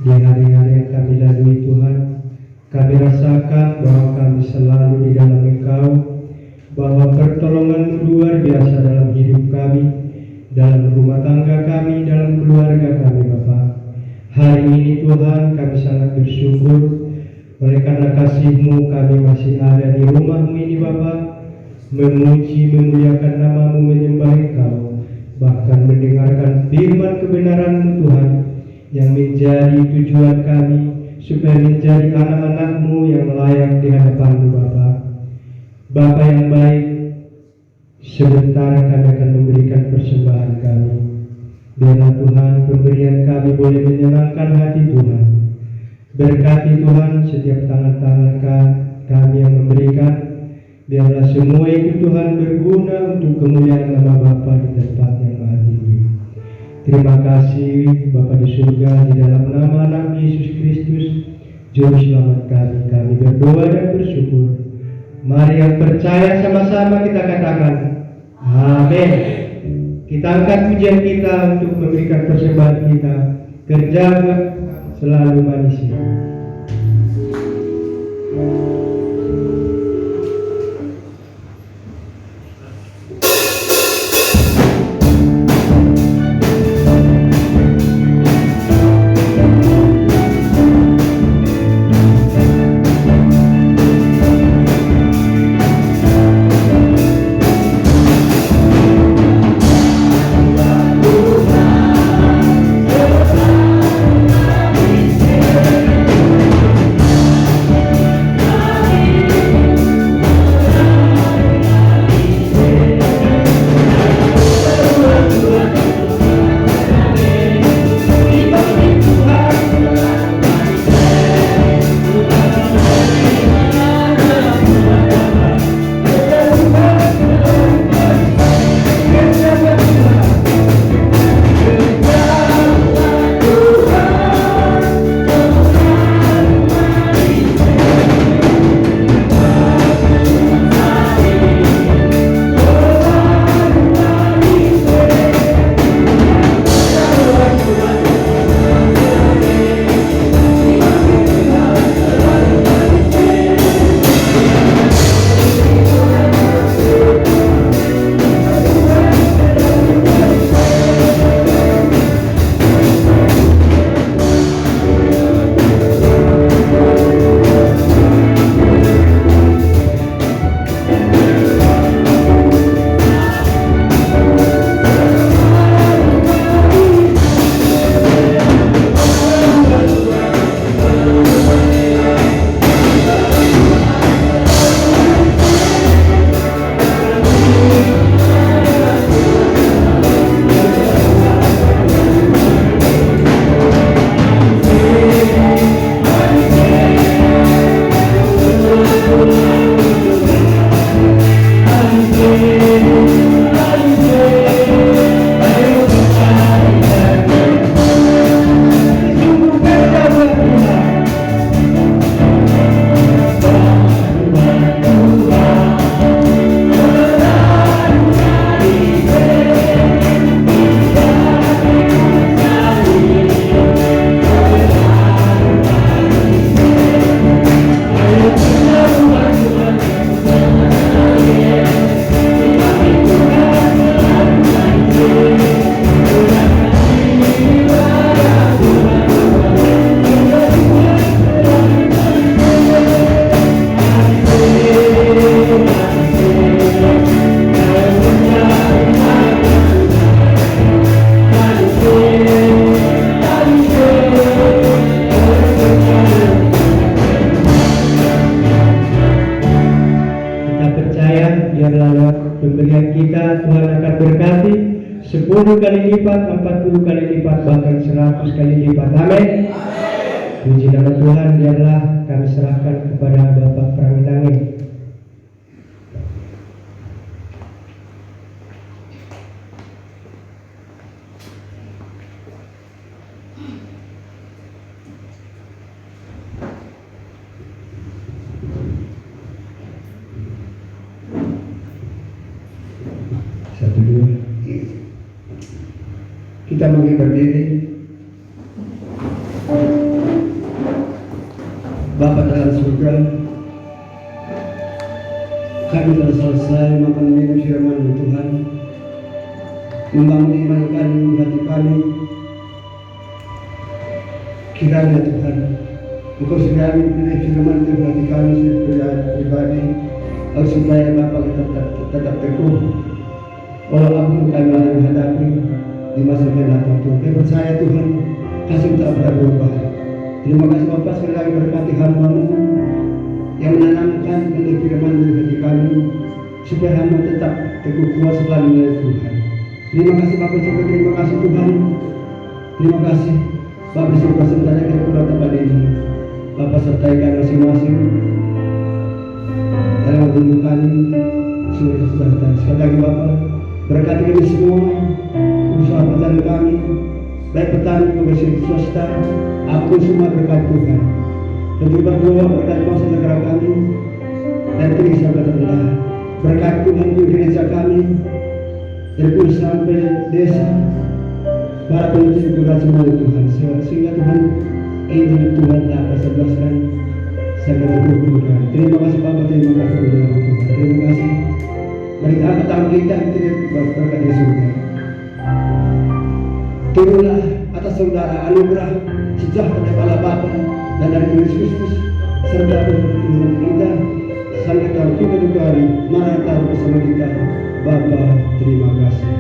Di hari-hari yang kami lalui Tuhan, kami rasakan bahwa kami selalu di dalam Engkau, bahwa pertolongan-Mu luar biasa dalam hidup kami, dalam rumah tangga kami, dalam keluarga kami Bapa. Hari ini Tuhan kami sangat bersyukur, oleh karena kasih-Mu kami masih ada di rumah-Mu ini Bapa, memuji, memuliakan nama-Mu, menyembah Engkau, bahkan mendengarkan firman kebenaran-Mu Tuhan, yang menjadi tujuan kami, supaya menjadi anak-anak-Mu yang layak di hadapan-Mu Bapa. Bapa yang baik, sebentar kami akan memberikan persembahan kami. Biarlah Tuhan pemberian kami boleh menyenangkan hati Tuhan. Berkati Tuhan setiap tangan-tangan kami yang memberikan. Biarlah semua itu Tuhan berguna untuk kemuliaan nama Bapa di tempat yang maha tinggi. Terima kasih Bapa di surga, di dalam nama anak Yesus Kristus, Juru Selamat kami berdoa dan bersyukur. Mari yang percaya sama-sama kita katakan amin. Kita angkat pujian kita untuk memberikan persembahan kita. Kerja selalu manusia. Tuhan adalah lewat pemberian kita. Tuhan akan berkati 10 kali lipat, 40 kali lipat, bahkan 100 kali lipat. Amin. Puji nama Tuhan. Biarlah kami serahkan kepada Bapak Pranginangin. Satu dua. Kita mungkin berdiri. Bapa dalam surga, kami telah selesai makan minum firman Tuhan, membangun iman kami, hati kami. Kiranya Tuhan, Engkau segera memberi firman itu hati kami secara pribadi, agar supaya Bapa kita tetap teguh walau apa kami yang hadapi di masa yang datang. Tuhan, kami percaya Tuhan, kasih tak pernah berubah. Terima kasih Bapak, sekali lagi berkati hamba-Mu yang menanamkan benih firman di hati kami, supaya hamba tetap teguh kuat selamanya Tuhan. Terima kasih Bapak, terima kasih Tuhan. Terima kasih Bapak, surga sebenarnya kita pulang tempat ini. Bapak sertai kami masing-masing dalam tubuh kami seluruh sejahtera. Sekali lagi Bapak, berkati kami semua, usaha petani kami, baik petani maupun swasta, aku semua berkat Tuhan. Dan juga doa berkat bangsa negara kami dan gereja terbelah. Berkat Tuhan di gereja kami, dari pusat sampai desa, para pemimpin juga semua Tuhan. Sehingga Tuhan ini Tuhan dapat sebelaskan segala keburukan. Terima kasih Bapak, terima kasih Tuhan. Terima kasih. Mari angkat tangan kita berkat di surga. Turunlah atas saudara anugerah sejahtera dari Allah Bapa dan dari Yesus Kristus serta Tuhan kita sampai tahun kedua kali. Mari taruh bersama kita. Bapa, terima kasih.